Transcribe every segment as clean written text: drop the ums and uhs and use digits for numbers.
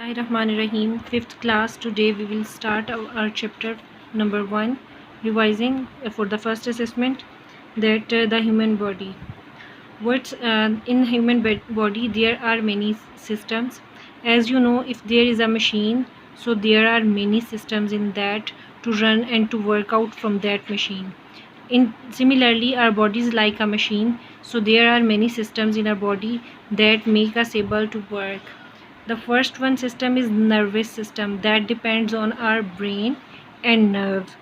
Bismillahirrahmanirrahim. Fifth class. Today we will start our chapter number 1, revising for the first assessment, that the human body. What's in human body? There are many systems. As you know, if there is a machine, so there are many systems in that to run and to work out from that machine. Similarly, our body is like a machine, so there are many systems in our body that make us able to work. The first one system is nervous system, that depends on our brain and nerves.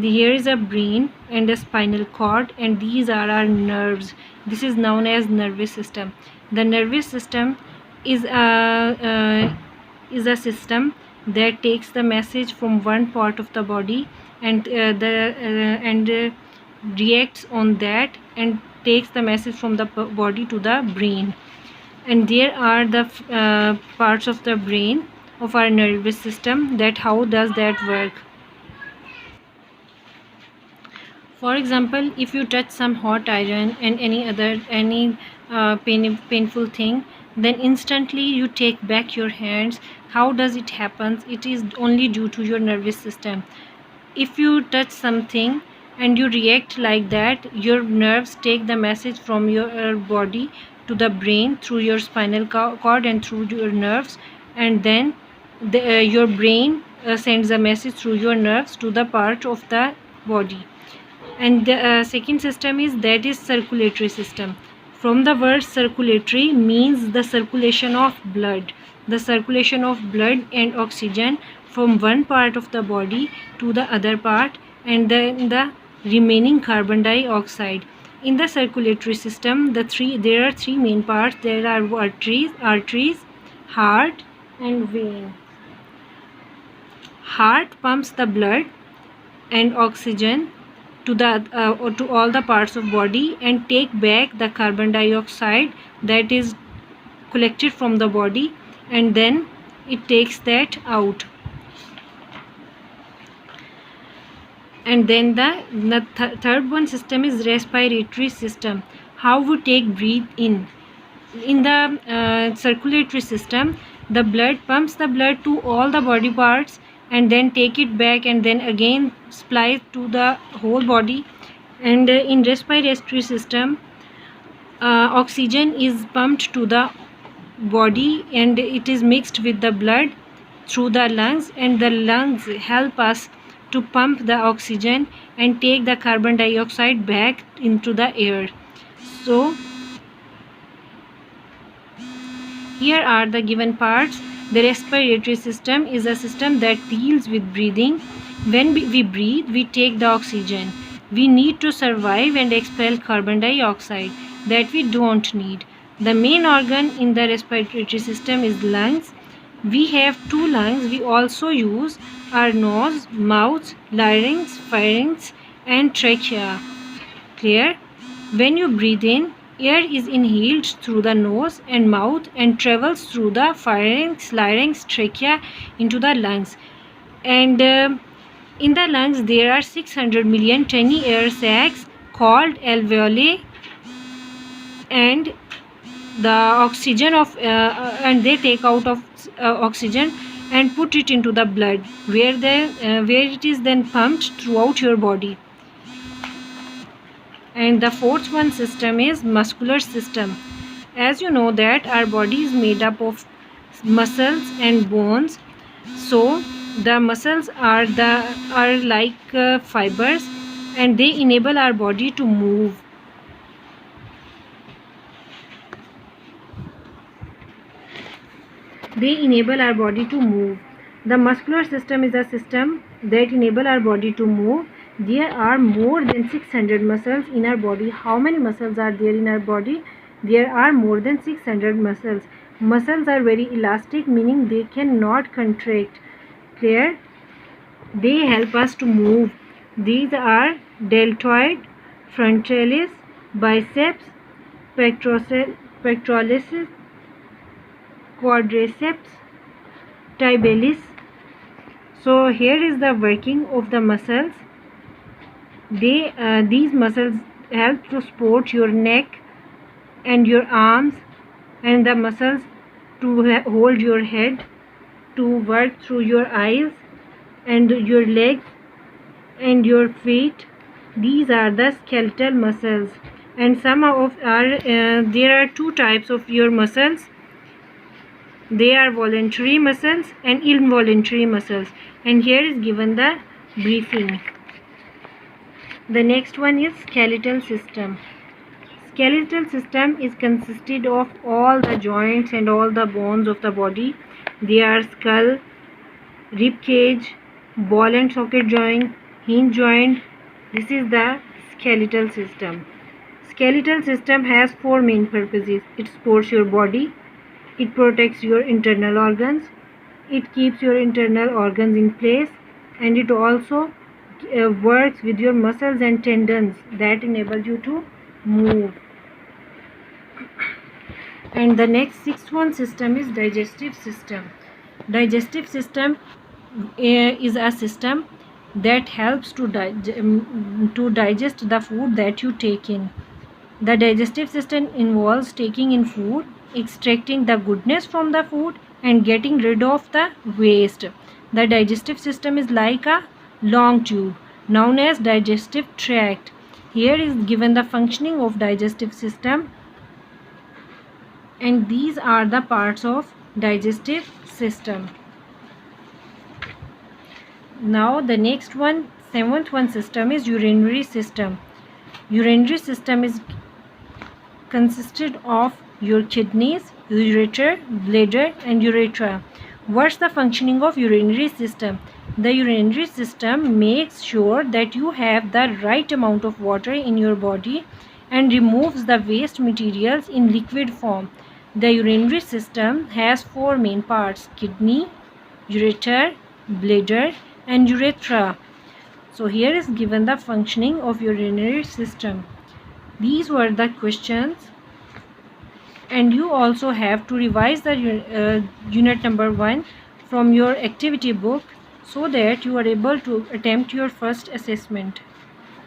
Here is a brain and a spinal cord, and these are our nerves. This is known as nervous system. The nervous system is a system that takes the message from one part of the body and reacts on that and takes the message from the body to the brain. And there are the parts of the brain of our nervous system, that how does that work. For example, if you touch some hot iron and any painful thing, then instantly you take back your hands. How does it happen? It is only due to your nervous system. If you touch something and you react like that, your nerves take the message from your body to the brain through your spinal cord and through your nerves, and then your brain sends a message through your nerves to the part of the body. And the second system is circulatory system. From the word circulatory means the circulation of blood. The circulation of blood and oxygen from one part of the body to the other part, and then the remaining carbon dioxide. In the circulatory system, there are three main parts. There are arteries, heart, and vein. Heart pumps the blood and oxygen to all the parts of body and take back the carbon dioxide that is collected from the body, and then it takes that out. And then the third one system is respiratory system. How we breathe in. In the circulatory system, the blood pumps the blood to all the body parts and then take it back and then again supply it to the whole body. And in respiratory system, oxygen is pumped to the body and it is mixed with the blood through the lungs, and the lungs help us to pump the oxygen and take the carbon dioxide back into the air. So here are the given parts. The respiratory system is a system that deals with breathing. When we breathe, we take the oxygen. We need to survive and expel carbon dioxide that we don't need. The main organ in the respiratory system is lungs. We have two lungs. We also use our nose, mouth, larynx, pharynx, and trachea. Clear? When you breathe in, air is inhaled through the nose and mouth and travels through the pharynx, larynx, trachea into the lungs. And in the lungs, there are 600 million tiny air sacs called alveoli, and the oxygen and they take out of oxygen and put it into the blood, where it is then pumped throughout your body. And the fourth one system is muscular system. As you know that our body is made up of muscles and bones. So the muscles are like fibers, and they enable our body to move. The muscular system is a system that enable our body to move. There are more than 600 muscles in our body. How many muscles are there in our body? There are more than 600 muscles. Muscles are very elastic, meaning they cannot contract. Clear? They help us to move. These are deltoid, frontalis, biceps, pectoralis, quadriceps, tibialis. So here is the working of the muscles. These muscles help to support your neck and your arms, and the muscles to hold your head. to work through your eyes and your legs and your feet. These are the skeletal muscles, and some of there are two types of your muscles. They are voluntary muscles and involuntary muscles, and here is given the briefing. The next one is skeletal system. Skeletal system is consisted of all the joints and all the bones of the body. They are skull, rib cage, ball and socket joint, hinge joint. This is the skeletal system. Skeletal system has four main purposes. It supports your body, it protects your internal organs, it keeps your internal organs in place, and it also works with your muscles and tendons that enable you to move. And the next sixth one system is digestive system. Digestive system is a system that helps to digest the food that you take in. The digestive system involves taking in food, extracting the goodness from the food, and getting rid of the waste. The digestive system is like a long tube known as digestive tract. Here is given the functioning of digestive system, and these are the parts of digestive system. Now the next one, seventh one system is urinary system. Urinary system is consisted of your kidneys, ureter, bladder, and urethra. What's the functioning of urinary system? The urinary system makes sure that you have the right amount of water in your body and removes the waste materials in liquid form. The urinary system has four main parts: kidney, ureter, bladder, and urethra. So here is given the functioning of urinary system. These were the questions, and you also have to revise the unit number 1 from your activity book so that you are able to attempt your first assessment.